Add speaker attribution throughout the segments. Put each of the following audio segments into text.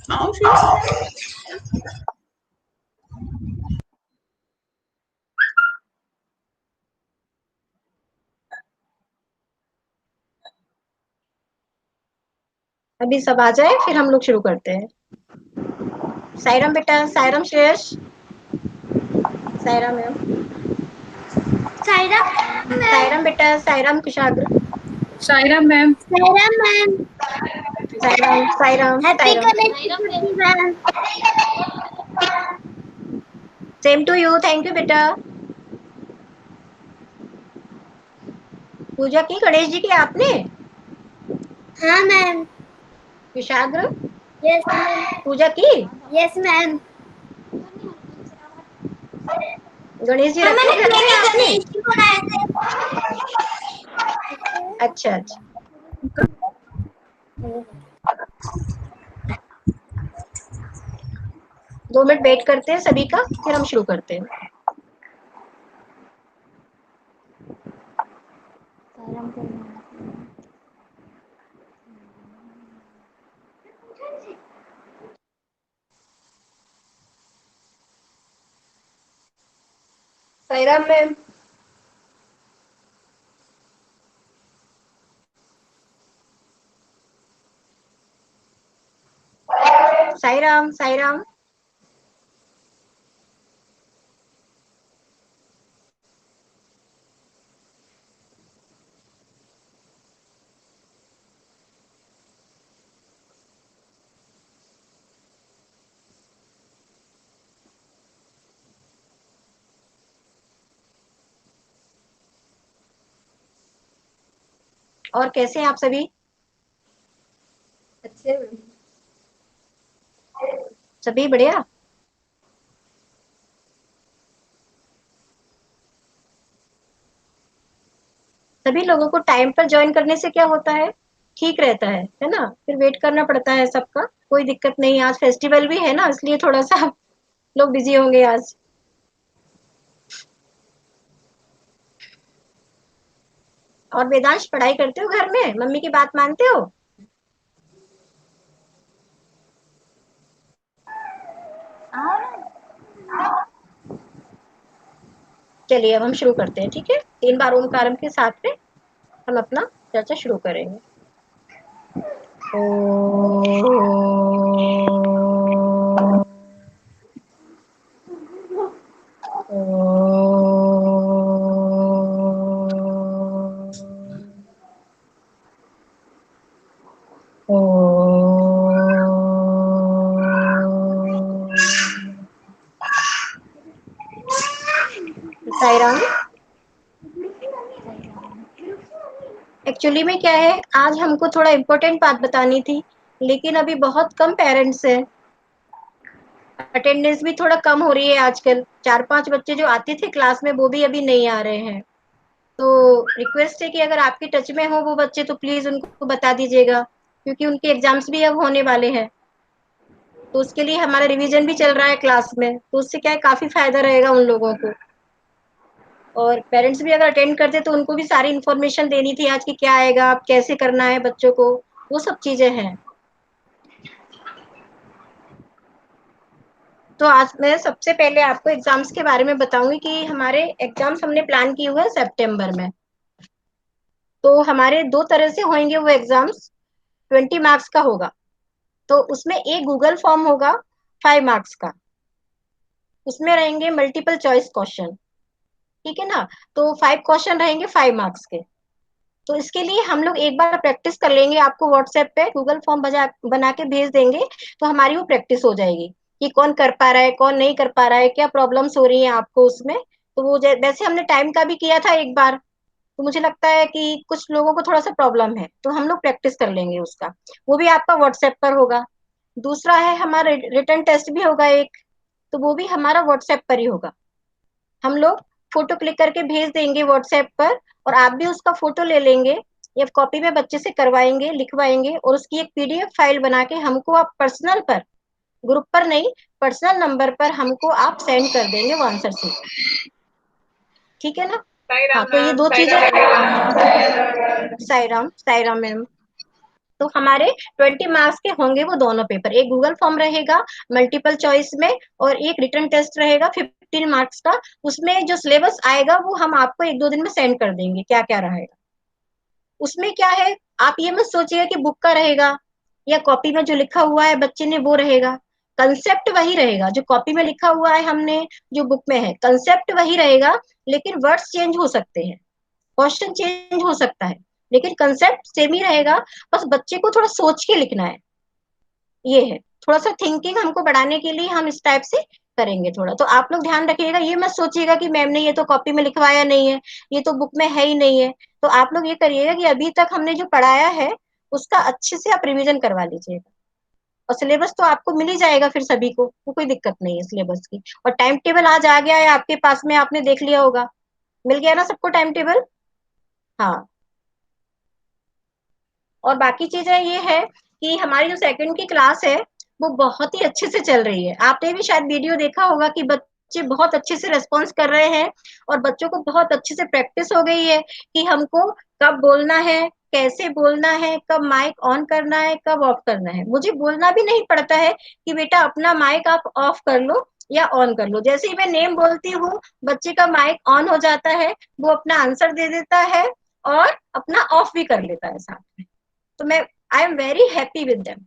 Speaker 1: आओ फिर।
Speaker 2: अभी सब आ जाए फिर हम लोग शुरू करते हैं। सायरम बेटा, सायरम श्रेयस, सायरम मैम, सायरम बेटा, Sairam Kushagra,
Speaker 1: Shaira ma'am.
Speaker 2: Sairam, Sairam, Sairam. Same to you, thank you बेटा। पूजा की गणेश जी की आपने?
Speaker 3: हाँ मैम।
Speaker 2: Kushagra,
Speaker 3: yes ma'am.
Speaker 2: पूजा की?
Speaker 3: Yes ma'am.
Speaker 2: गणेश जी रखे घर में आपने? अच्छा अच्छा। 2 मिनट वेट करते हैं सभी का, फिर हम शुरू करते हैं। सायराम मैम, सायराम, सायराम। और कैसे हैं आप सभी? अच्छे, सभी बढ़िया। सभी लोगों को टाइम पर ज्वाइन करने से क्या होता है, ठीक रहता है ना? फिर वेट करना पड़ता है सबका, कोई दिक्कत नहीं। आज फेस्टिवल भी है ना, इसलिए थोड़ा सा लोग बिजी होंगे आज। और वेदांश, पढ़ाई करते हो घर में? मम्मी की बात मानते हो? चलिए अब हम शुरू करते हैं, ठीक है? 3 बार ओमकारम के साथ में हम अपना चर्चा शुरू करेंगे। साईराम। एक्चुअली में क्या है, आज हमको थोड़ा इम्पोर्टेंट बात बतानी थी, लेकिन अभी बहुत कम पेरेंट्स हैं। अटेंडेंस भी थोड़ा कम हो रही है आजकल। 4-5 बच्चे जो आते थे क्लास में वो भी अभी नहीं आ रहे हैं। तो रिक्वेस्ट है कि अगर आपके टच में हो वो बच्चे तो प्लीज उनको बता दीजिएगा, क्योंकि उनके एग्जाम्स भी अब होने वाले हैं। तो उसके लिए हमारा रिवीजन भी चल रहा है क्लास में, तो उससे क्या है, काफी फायदा रहेगा उन लोगों को। और पेरेंट्स भी अगर अटेंड करते तो उनको भी सारी इन्फॉर्मेशन देनी थी आज की, क्या आएगा, कैसे करना है बच्चों को, वो सब चीजें हैं। तो आज मैं सबसे पहले आपको एग्जाम्स के बारे में बताऊंगी कि हमारे एग्जाम्स हमने प्लान किए हुए हैं सितंबर में। तो हमारे 2 तरह से होंगे वो एग्जाम्स। 20 मार्क्स का होगा। तो उसमें एक गूगल फॉर्म होगा 5 मार्क्स का। उसमें रहेंगे मल्टीपल चॉइस क्वेश्चन, ठीक है ना? तो 5 क्वेश्चन रहेंगे 5 मार्क्स के। तो इसके लिए हम लोग एक बार प्रैक्टिस कर लेंगे, आपको व्हाट्सएप पे गूगल फॉर्म बना के भेज देंगे। तो हमारी वो प्रैक्टिस हो जाएगी कि कौन कर पा रहा है, कौन नहीं कर पा रहा है, क्या प्रॉब्लम्स हो रही हैं आपको उसमें। तो वो वैसे हमने टाइम का भी किया था एक बार, तो मुझे लगता है कि कुछ लोगों को थोड़ा सा प्रॉब्लम है, तो हम लोग प्रैक्टिस कर लेंगे उसका। वो भी आपका व्हाट्सएप पर होगा। दूसरा है हमारा रिटर्न टेस्ट भी होगा एक, तो वो भी हमारा व्हाट्सएप पर ही होगा। हम लोग फोटो क्लिक करके भेज देंगे व्हाट्सएप पर, और आप भी उसका फोटो ले लेंगे या कॉपी में बच्चे से करवाएंगे, लिखवाएंगे, और उसकी एक पीडीएफ फाइल बना के हमको आप पर्सनल पर, ग्रुप पर नहीं, पर्सनल नंबर पर हमको आप सेंड कर देंगे वो आंसर शीट, ठीक है ना? हाँ, तो ये 2 चीजें। साईराम, साईराम मैम। तो हमारे 20 मार्क्स के होंगे वो दोनों पेपर, एक गूगल फॉर्म रहेगा मल्टीपल चॉइस में और एक रिटन टेस्ट रहेगा 15 मार्क्स का। उसमें जो सिलेबस आएगा वो हम आपको 1-2 दिन में सेंड कर देंगे क्या क्या रहेगा। उसमें क्या है, आप ये मत सोचिएगा कि बुक का रहेगा या कॉपी में जो लिखा हुआ है बच्चे ने वो रहेगा। कंसेप्ट वही रहेगा जो कॉपी में लिखा हुआ है, हमने जो बुक में है कंसेप्ट वही रहेगा, लेकिन वर्ड्स चेंज हो सकते हैं, क्वेश्चन चेंज हो सकता है, लेकिन कंसेप्ट सेम ही रहेगा। बस बच्चे को थोड़ा सोच के लिखना है, ये है थोड़ा सा थिंकिंग हमको बढ़ाने के लिए हम इस टाइप से करेंगे थोड़ा। तो आप लोग ध्यान रखिएगा, ये मत सोचिएगा कि मैम ने ये तो कॉपी में लिखवाया नहीं है, ये तो बुक में है ही नहीं है। तो आप लोग ये करिएगा कि अभी तक हमने जो पढ़ाया है उसका अच्छे से आप रिविजन करवा लीजिएगा, और सिलेबस तो आपको मिल ही जाएगा फिर सभी को, तो कोई दिक्कत नहीं है सिलेबस की। और टाइम टेबल आज आ गया है आपके पास में, आपने देख लिया होगा, मिल गया ना सबको टाइम टेबल? हाँ। और बाकी चीजें ये है कि हमारी जो सेकंड की क्लास है वो बहुत ही अच्छे से चल रही है। आपने भी शायद वीडियो देखा होगा कि बच्चे बहुत अच्छे से रेस्पॉन्स कर रहे हैं और बच्चों को बहुत अच्छे से प्रैक्टिस हो गई है कि हमको कब बोलना है, कैसे बोलना है, कब माइक ऑन करना है, कब ऑफ करना है। मुझे बोलना भी नहीं पड़ता है कि बेटा अपना माइक आप ऑफ कर लो या ऑन कर लो, जैसे ही मैं नेम बोलती हूँ बच्चे का माइक ऑन हो जाता है, वो अपना आंसर दे देता है और अपना ऑफ भी कर लेता है साथ में। तो मैं I am very happy with them,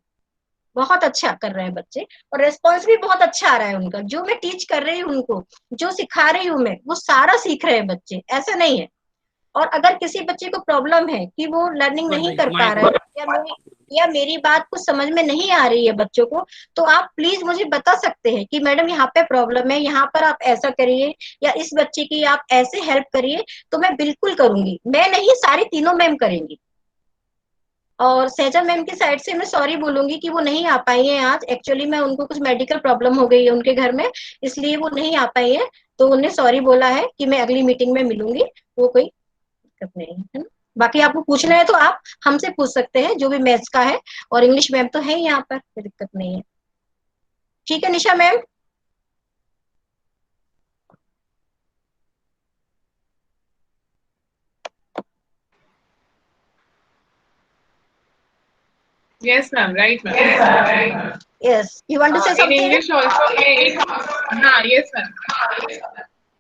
Speaker 2: बहुत अच्छा कर रहे हैं बच्चे और रेस्पॉन्स भी बहुत अच्छा आ रहा है उनका। जो मैं टीच कर रही हूँ उनको, जो सिखा रही हूँ मैं, वो सारा सीख रहे हैं बच्चे, ऐसा नहीं है। और अगर किसी बच्चे को प्रॉब्लम है कि वो लर्निंग नहीं कर पा रहा है या मेरी बात कुछ समझ में नहीं आ रही है बच्चों को, तो आप प्लीज मुझे बता सकते हैं कि मैडम यहाँ पे प्रॉब्लम है, यहाँ पर आप ऐसा करिए या इस बच्चे की आप ऐसे हेल्प करिए, तो मैं बिल्कुल करूंगी। मैं नहीं, सारी तीनों मैम करेंगी। और सहजा मैम की साइड से मैं सॉरी बोलूंगी कि वो नहीं आ पाई है आज, एक्चुअली मैं उनको कुछ मेडिकल प्रॉब्लम हो गई है उनके घर में, इसलिए वो नहीं आ पाई है। तो उन्हें सॉरी बोला है कि मैं अगली मीटिंग में मिलूंगी, वो कोई दिक्कत नहीं है ना। बाकी आपको पूछना है तो आप हमसे पूछ सकते हैं, जो भी मैथ्स का है, और इंग्लिश मैम तो है ही यहाँ पर, कोई दिक्कत नहीं है। ठीक है Nisha ma'am?
Speaker 4: Yes, ma'am. Right, ma'am.
Speaker 2: Yes, you want to say
Speaker 4: In
Speaker 2: something?
Speaker 4: English also हाँ, yes, ma'am.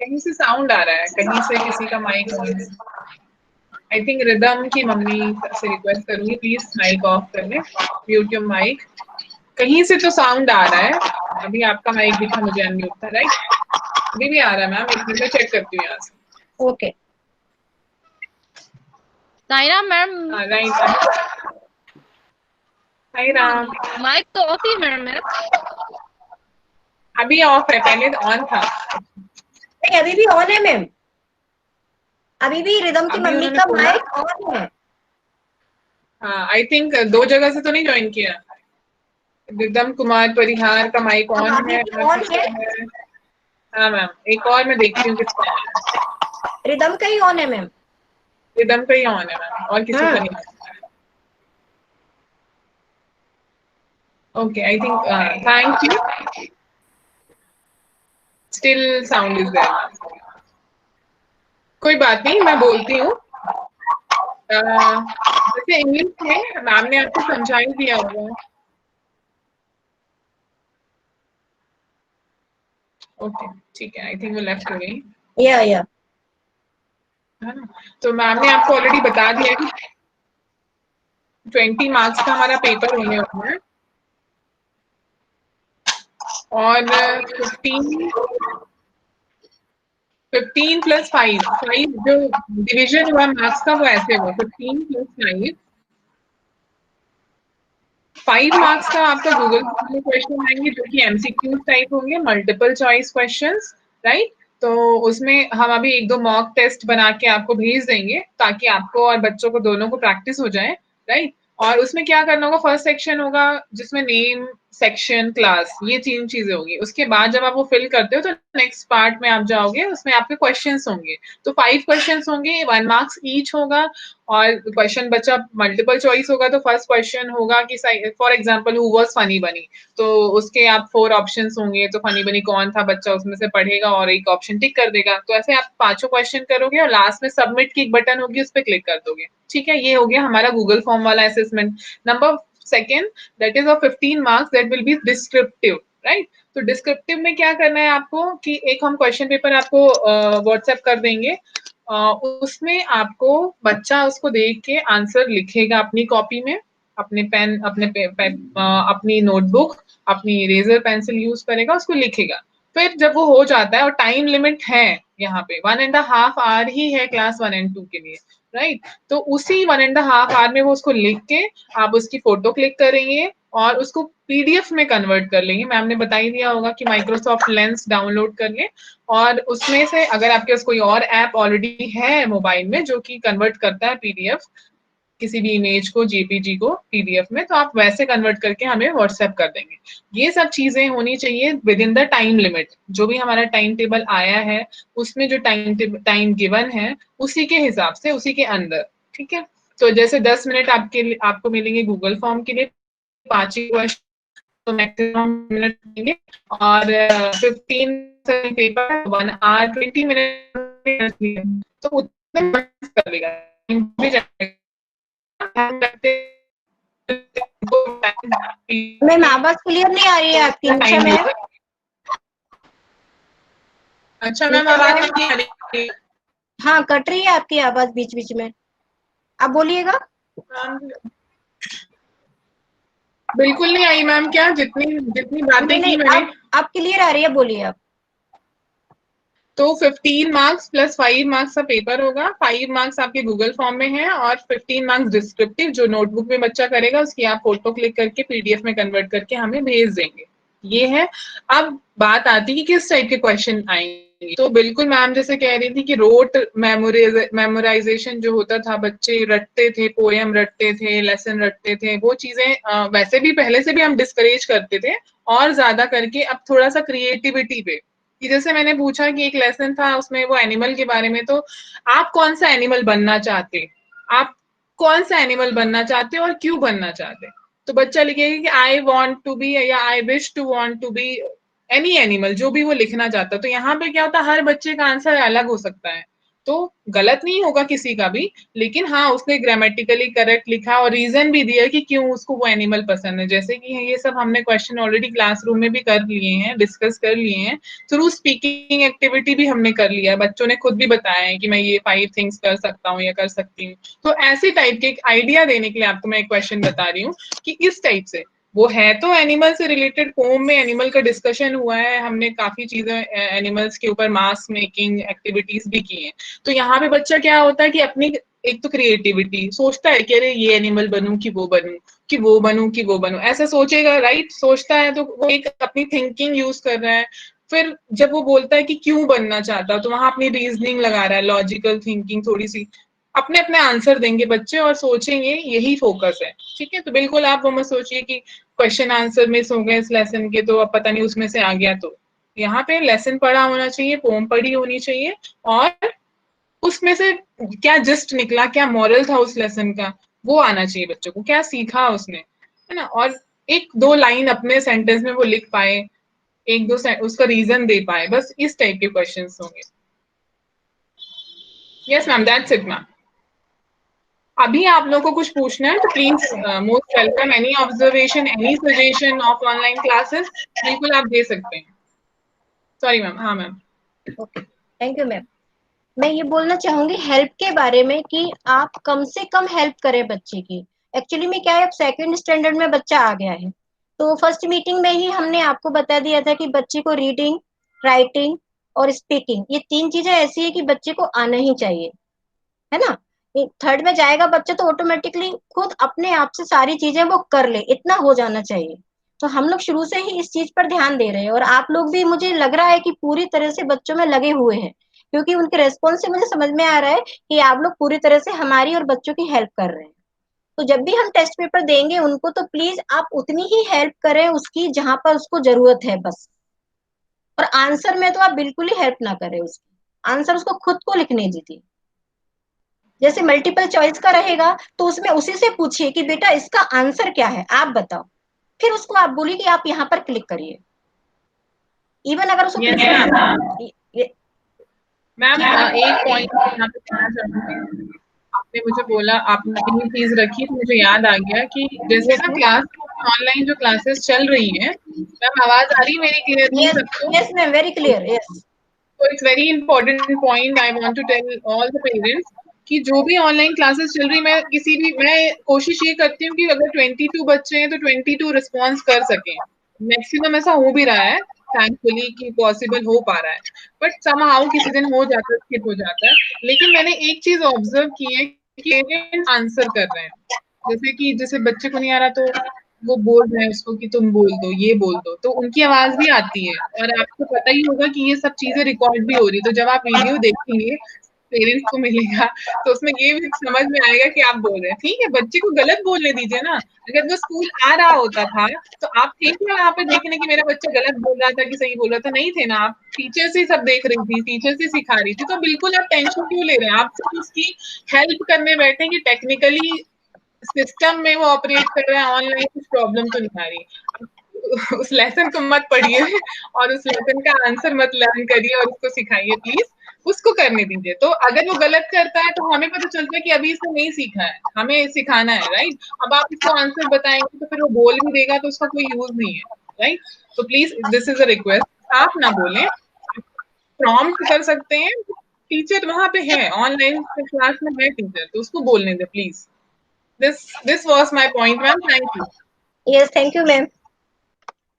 Speaker 4: कहीं से साउंड आ रहा है, कहीं से किसी का माइक ऑन है। आई थिंक रिदम की मम्मी से रिक्वेस्ट करूंगी, प्लीज माइक ऑफ कर ले, म्यूट योर माइक। कहीं से तो साउंड आ रहा है, अभी आपका माइक भी था, मुझे अनम्यूट था, राइट? अभी भी आ रहा है मैम, एक मिनट में चेक करती हूँ यहाँ से।
Speaker 2: ओके
Speaker 1: सायरा मैम,
Speaker 4: हाँ, राइट। हाय राम।
Speaker 1: माइक तो ऑफ ही है मैम।
Speaker 4: अभी ऑफ है, पहले ऑन था।
Speaker 2: नहीं, अभी भी ऑन है मैम, अभी भी रिदम की
Speaker 4: अभी
Speaker 2: मम्मी
Speaker 4: उन्होंने
Speaker 2: का
Speaker 4: बोला,
Speaker 2: माइक ऑन है।
Speaker 4: हाँ, आई थिंक 2 जगह से तो नहीं ज्वाइन किया। रिदम कुमार परिहार का माइक ऑन
Speaker 2: अभी
Speaker 4: है
Speaker 2: भी
Speaker 4: और
Speaker 2: ऑन है,
Speaker 4: किसका है? हाँ मैम, एक और मैं देखती हूँ किसका है।
Speaker 2: रिदम का ही ऑन है मैम।
Speaker 4: रिदम का ही ऑन है मैम, और किसी का नहीं। Okay, I think thank you. Still sound is there. कोई बात नहीं, मैं बोलती हूँ। जैसे इंग्लिश में मैम ने आपको समझा ही दिया होगा। ओके, ठीक है, आई थिंक वो लेफ्ट हो गई
Speaker 2: या
Speaker 4: है ना। तो मैम ने आपको ऑलरेडी बता दिया कि 20 मार्क्स का हमारा पेपर होने वाला है और 15 प्लस 5 जो डिवीजन हुआ मार्क्स का वो ऐसे हुआ 15 प्लस 5 मार्क्स का आपका गूगल में क्वेश्चन आएंगे जो कि एमसीक्यू टाइप होंगे, मल्टीपल चॉइस क्वेश्चंस, राइट? तो उसमें हम अभी 1-2 मॉक टेस्ट बना के आपको भेज देंगे ताकि आपको और बच्चों को दोनों को प्रैक्टिस हो जाए, राइट? और उसमें क्या करना होगा, फर्स्ट सेक्शन होगा जिसमें नेम, सेक्शन, क्लास, ये 3 चीजें होगी। उसके बाद जब आप वो फिल करते हो तो नेक्स्ट पार्ट में आप जाओगे, उसमें आपके क्वेश्चंस होंगे। तो 5 क्वेश्चंस होंगे, 1 मार्क्स ईच होगा, और क्वेश्चन बच्चा मल्टीपल चॉइस होगा। तो फर्स्ट क्वेश्चन होगा कि for example who was funny बनी, तो उसके आप 4 ऑप्शंस होंगे, तो फनी बनी कौन था, बच्चा उसमें से पढ़ेगा और एक ऑप्शन टिक कर देगा। तो ऐसे आप 5 क्वेश्चन करोगे और लास्ट में सबमिट की एक बटन होगी, उस पर क्लिक कर दोगे। ठीक है, ये हो गया हमारा गूगल फॉर्म वाला assessment. Number second, that is of 15 marks, that will be descriptive, right. तो डिस्क्रिप्टिव में क्या करना है आपको कि एक हम क्वेश्चन पेपर आपको व्हाट्सएप कर देंगे, उसमें आपको बच्चा उसको देख के आंसर लिखेगा अपनी कॉपी में, अपने पेन, अपनी नोटबुक, अपनी इरेजर पेंसिल यूज करेगा, उसको लिखेगा। फिर जब वो हो जाता है, और टाइम लिमिट है यहाँ पे 1.5 आवर ही है क्लास 1 और 2 के लिए, राइट। तो उसी 1.5 आवर में वो उसको लिख के आप उसकी फोटो क्लिक करेंगे और उसको पीडीएफ में कन्वर्ट कर लेंगे। मैम ने बता ही दिया होगा कि माइक्रोसॉफ्ट लेंस डाउनलोड कर ले, और उसमें से अगर आपके पास कोई और ऐप ऑलरेडी है मोबाइल में जो कि कन्वर्ट करता है पीडीएफ, किसी भी इमेज को, जेपीजी को पीडीएफ में, तो आप वैसे कन्वर्ट करके हमें व्हाट्सएप कर देंगे। ये सब चीजें होनी चाहिए with in the time limit. जो भी हमारा टाइम टेबल आया है उसमें जो टाइम गिवन है उसी के हिसाब से, उसी के अंदर, ठीक है। तो जैसे 10 मिनट आपको मिलेंगे गूगल फॉर्म के लिए, 5 ही क्वेश्चन, तो मैक्सिमम मिनट मिलेंगे, और 15 पेपर 1 आवर 20 मिनट, तो उतने कर लेगा।
Speaker 2: मैम आवाज क्लियर नहीं आ रही है आपकी। निशा मैम,
Speaker 4: अच्छा मैम, आवाज नहीं आ रही?
Speaker 2: हाँ कट रही है आपकी आवाज बीच बीच में, आप बोलिएगा।
Speaker 4: बिल्कुल नहीं आई मैम, क्या जितनी जितनी बातें की मैंने।
Speaker 2: आप क्लियर आ रही है, बोलिए आप।
Speaker 4: तो 15 मार्क्स प्लस 5 मार्क्स का पेपर होगा। 5 मार्क्स आपके गूगल फॉर्म में है और 15 मार्क्स डिस्क्रिप्टिव, जो नोटबुक में बच्चा करेगा उसकी आप फोटो क्लिक करके पीडीएफ में कन्वर्ट करके हमें भेज देंगे। ये है। अब बात आती है कि किस टाइप के क्वेश्चन आएंगे। तो बिल्कुल मैम जैसे कह रही थी कि रोट मेमोराइजेशन जो होता था, बच्चे रटते थे, पोएम रटते थे, लेसन रटते थे, वो चीजें वैसे भी पहले से भी हम डिस्करेज करते थे, और ज्यादा करके अब थोड़ा सा क्रिएटिविटी पे, कि जैसे मैंने पूछा कि एक लेसन था उसमें वो एनिमल के बारे में, तो आप कौन सा एनिमल बनना चाहते, आप कौन सा एनिमल बनना चाहते और क्यों बनना चाहते। तो बच्चा लिखेगा कि आई वॉन्ट टू बी, या I wish to want to be any animal, जो भी वो लिखना चाहता। तो यहाँ पे क्या होता है, हर बच्चे का आंसर अलग हो सकता है, तो गलत नहीं होगा किसी का भी, लेकिन हाँ उसने ग्रामेटिकली करेक्ट लिखा और रीजन भी दिया कि क्यों उसको वो एनिमल पसंद है। जैसे कि ये सब हमने क्वेश्चन ऑलरेडी क्लासरूम में भी कर लिए हैं, डिस्कस कर लिए हैं, थ्रू स्पीकिंग एक्टिविटी भी हमने कर लिया है, बच्चों ने खुद भी बताया है कि मैं ये 5 थिंग्स कर सकता हूँ या कर सकती हूँ। तो ऐसे टाइप के एक आइडिया देने के लिए आपको मैं एक क्वेश्चन बता रही हूँ कि इस टाइप से वो है। तो एनिमल से रिलेटेड पोम में एनिमल का डिस्कशन हुआ है, हमने काफी चीजें एनिमल्स के ऊपर मास मेकिंग एक्टिविटीज भी की हैं। तो यहाँ पे बच्चा क्या होता है कि अपनी एक तो क्रिएटिविटी सोचता है कि अरे ये एनिमल बनूं कि वो बनूं, कि वो बनूं कि वो बनूं, ऐसा सोचेगा, राइट। सोचता है तो वो एक अपनी थिंकिंग यूज कर रहा है। फिर जब वो बोलता है कि क्यों बनना चाहता है, तो वहां अपनी रीजनिंग लगा रहा है, लॉजिकल थिंकिंग थोड़ी सी, अपने अपने आंसर देंगे बच्चे और सोचेंगे, यही फोकस है। ठीक है, तो बिल्कुल आप वो मत सोचिए कि क्वेश्चन आंसर मिस हो गए इस लेसन के तो अब पता नहीं उसमें से आ गया। तो यहाँ पे लेसन पढ़ा होना चाहिए, पोम पढ़ी होनी चाहिए, और उसमें से क्या जस्ट निकला, क्या मॉरल था उस लेसन का, वो आना चाहिए बच्चों को, क्या सीखा उसने, है ना। और एक दो लाइन अपने सेंटेंस में वो लिख पाए, एक दो उसका रीजन दे पाए, बस इस टाइप के क्वेश्चंस होंगे। Yes ma'am, that's it ma'am. अभी आप लोगों को कुछ पूछना है तो please most welcome, any observation, any suggestion of online classes, बिल्कुल आप दे सकते हैं। Sorry ma'am. हाँ ma'am.
Speaker 2: Okay, thank you ma'am. मैं ये बोलना चाहूंगी हेल्प के बारे में कि आप कम से कम हेल्प करें बच्चे की। एक्चुअली में क्या है, अब सेकंड स्टैंडर्ड में बच्चा आ गया है, तो फर्स्ट मीटिंग में ही हमने आपको बता दिया था कि बच्चे को रीडिंग, राइटिंग और स्पीकिंग, ये 3 चीजें ऐसी है कि बच्चे को आना ही चाहिए, है ना। थर्ड में जाएगा बच्चा तो ऑटोमेटिकली खुद अपने आप से सारी चीजें वो कर ले, इतना हो जाना चाहिए। तो हम लोग शुरू से ही इस चीज पर ध्यान दे रहे हैं, और आप लोग भी मुझे लग रहा है कि पूरी तरह से बच्चों में लगे हुए हैं, क्योंकि उनके रेस्पॉन्स से मुझे समझ में आ रहा है कि आप लोग पूरी तरह से हमारी और बच्चों की हेल्प कर रहे हैं। तो जब भी हम टेस्ट पेपर देंगे उनको, तो प्लीज आप उतनी ही हेल्प करें उसकी जहां पर उसको जरूरत है बस। और आंसर में तो आप बिल्कुल ही हेल्प ना करें उसकी, आंसर उसको खुद को लिखने दीजिए। जैसे मल्टीपल चॉइस का रहेगा तो उसमें उसी से पूछिए कि बेटा इसका आंसर क्या है आप बताओ, फिर उसको आप बोलिए कि आप यहाँ पर क्लिक करिए। इवन अगर उसको
Speaker 4: Yes,
Speaker 2: क्लिक
Speaker 4: ma'am. मैम एक पॉइंट यहाँ पे कहना चाहूंगी, आपने मुझे बोला, आपने अपनी चीज रखी तो मुझे याद आ गया कि जैसे ना क्लास ऑनलाइन जो क्लासेस चल रही हैं, मैम आवाज आ रही है मेरी क्लियरली
Speaker 2: यस
Speaker 4: सबको?
Speaker 2: Yes ma'am, very clear, yes.
Speaker 4: So it's very important point I want to tell all the parents कि जो भी ऑनलाइन क्लासेस चल रही, मैं कोशिश ये करती हूँ कि अगर 22 बच्चे हैं तो 22 रिस्पॉन्स कर सकें। मैक्सिमम ऐसा हो भी रहा है थैंकफुली कि पॉसिबल हो पा रहा है, बट समहाउ किसी दिन हो जाता है, स्किप हो जाता है। लेकिन मैंने एक चीज ऑब्जर्व की है कि पेरेंट्स आंसर कर रहे हैं, जैसे बच्चे को नहीं आ रहा तो वो बोल रहे हैं उसको कि तुम बोल दो, ये बोल दो, तो उनकी आवाज भी आती है। और आपको पता ही होगा कि ये सब चीजें रिकॉर्ड भी हो रही है, तो जब आप वीडियो देखेंगे पेरेंट्स को मिलेगा तो उसमें ये भी समझ में आएगा कि आप बोल रहे हैं। ठीक है, बच्चे को गलत बोलने दीजिए ना। अगर वो स्कूल आ रहा होता था तो आप थे क्या वहां पे देखने कि मेरा बच्चा गलत बोल रहा था कि सही बोल रहा था? नहीं थे ना, आप टीचर से सब देख रही थी, टीचर से सिखा रही थी, तो बिल्कुल आप टेंशन क्यों ले रहे हैं? आप सिर्फ उसकी हेल्प करने बैठे कि टेक्निकली सिस्टम में वो ऑपरेट कर रहा है, ऑनलाइन कुछ प्रॉब्लम तो नहीं आ रही। उस लेसन को मत पढ़िए और उस लेसन का आंसर मत लर्न करिए और उसको सिखाइए प्लीज, उसको करने दीजिए। तो अगर वो गलत करता है तो हमें पता चलता है कि अभी इसने नहीं सीखा है, हमें सिखाना है, राइट? अब आप उसको आंसर बताएंगे तो फिर वो बोल भी देगा तो उसका कोई यूज नहीं है, राइट? तो please this is a request, आप ना बोलें, प्रॉम्प्ट कर सकते हैं, टीचर वहां पे है, ऑनलाइन क्लास में है टीचर, तो उसको बोलने दे please. This was my point, ma'am. Thank you.
Speaker 2: Yes, thank you ma'am.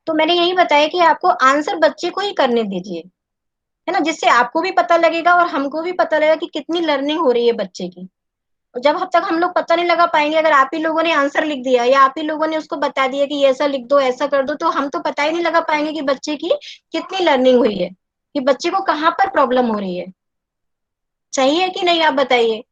Speaker 2: तो मैंने यही बताया कि आपको आंसर बच्चे को ही करने दीजिए, है ना, जिससे आपको भी पता लगेगा और हमको भी पता लगेगा कि कितनी लर्निंग हो रही है बच्चे की। और जब तक हम लोग पता नहीं लगा पाएंगे, अगर आप ही लोगों ने आंसर लिख दिया या आप ही लोगों ने उसको बता दिया कि ऐसा लिख दो, ऐसा कर दो, तो हम तो पता ही नहीं लगा पाएंगे कि बच्चे की कितनी लर्निंग हुई है, कि बच्चे को कहाँ पर प्रॉब्लम हो रही है। चाहिए कि नहीं, आप बताइए।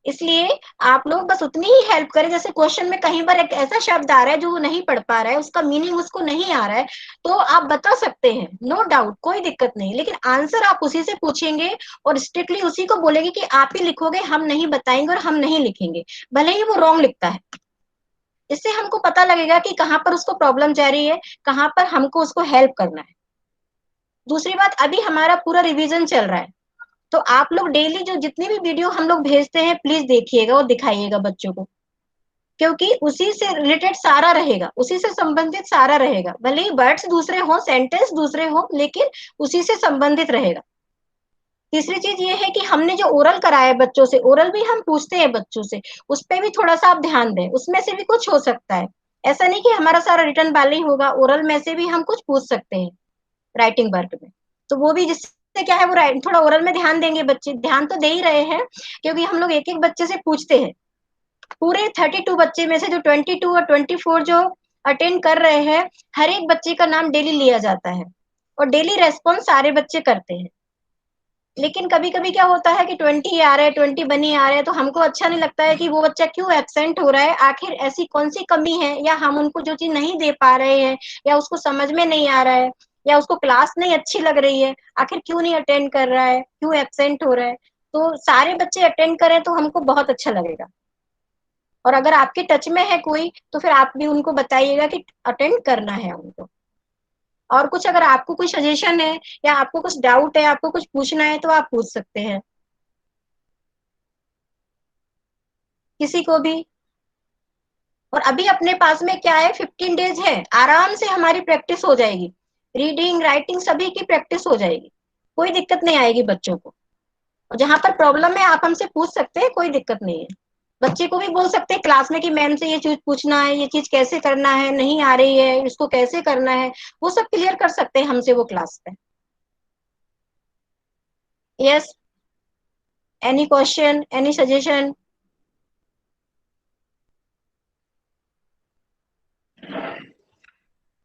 Speaker 2: इसलिए आप लोग बस उतनी ही हेल्प करें, जैसे क्वेश्चन में कहीं पर एक ऐसा शब्द आ रहा है जो वो नहीं पढ़ पा रहा है, उसका मीनिंग उसको नहीं आ रहा है, तो आप बता सकते हैं, नो डाउट, कोई दिक्कत नहीं। लेकिन आंसर आप उसी से पूछेंगे और स्ट्रिक्टली उसी को बोलेंगे कि आप ही लिखोगे, हम नहीं बताएंगे और हम नहीं लिखेंगे, भले ही वो रॉन्ग लिखता है। इससे हमको पता लगेगा कि कहाँ पर उसको प्रॉब्लम जा रही है, कहाँ पर हमको उसको हेल्प करना है। दूसरी बात, अभी हमारा पूरा रिवीजन चल रहा है, तो आप लोग डेली जो जितनी भी वीडियो हम लोग भेजते हैं प्लीज देखिएगा और दिखाइएगा बच्चों को, क्योंकि उसी से रिलेटेड सारा रहेगा, उसी से संबंधित सारा रहेगा, भले ही वर्ड्स दूसरे हो, सेंटेंस दूसरे हो, लेकिन उसी से संबंधित रहेगा। तीसरी चीज ये है कि हमने जो ओरल कराया है बच्चों से, ओरल भी हम पूछते हैं बच्चों से, उस पर भी थोड़ा सा आप ध्यान दें, उसमें से भी कुछ हो सकता है। ऐसा नहीं कि हमारा सारा रिटर्न वाला ही होगा, ओरल में से भी हम कुछ पूछ सकते हैं राइटिंग वर्क में। तो वो भी, जिससे क्या है, वो थोड़ा ओरल में ध्यान देंगे बच्चे, ध्यान तो दे ही रहे हैं, क्योंकि हम लोग एक एक बच्चे से पूछते हैं। पूरे 32 बच्चे में से जो 22 और 24 जो अटेंड कर रहे हैं, हर एक बच्चे का नाम डेली लिया जाता है और डेली रेस्पॉन्स सारे बच्चे करते हैं। लेकिन कभी कभी क्या होता है कि 20 आ रहे हैं, 21 ही आ रहे हैं, तो हमको अच्छा नहीं लगता है कि वो बच्चा क्यों एब्सेंट हो रहा है, आखिर ऐसी कौन सी कमी है, या हम उनको जो चीज नहीं दे पा रहे हैं, या उसको समझ में नहीं आ रहा है, या उसको क्लास नहीं अच्छी लग रही है, आखिर क्यों नहीं अटेंड कर रहा है, क्यों एब्सेंट हो रहा है। तो सारे बच्चे अटेंड करें तो हमको बहुत अच्छा लगेगा। और अगर आपके टच में है कोई, तो फिर आप भी उनको बताइएगा कि अटेंड करना है उनको। और कुछ अगर आपको कोई सजेशन है या आपको कुछ डाउट है, आपको कुछ पूछना है, तो आप पूछ सकते हैं किसी को भी। और अभी अपने पास में क्या है, 15 डेज है, आराम से हमारी प्रैक्टिस हो जाएगी, रीडिंग राइटिंग सभी की प्रैक्टिस हो जाएगी, कोई दिक्कत नहीं आएगी बच्चों को। और जहां पर प्रॉब्लम है आप हमसे पूछ सकते हैं, कोई दिक्कत नहीं है। बच्चे को भी बोल सकते हैं क्लास में कि मैम से ये चीज पूछना है, ये चीज कैसे करना है, नहीं आ रही है, इसको कैसे करना है, वो सब क्लियर कर सकते हैं हमसे वो क्लास पे। Yes, any question, any suggestion?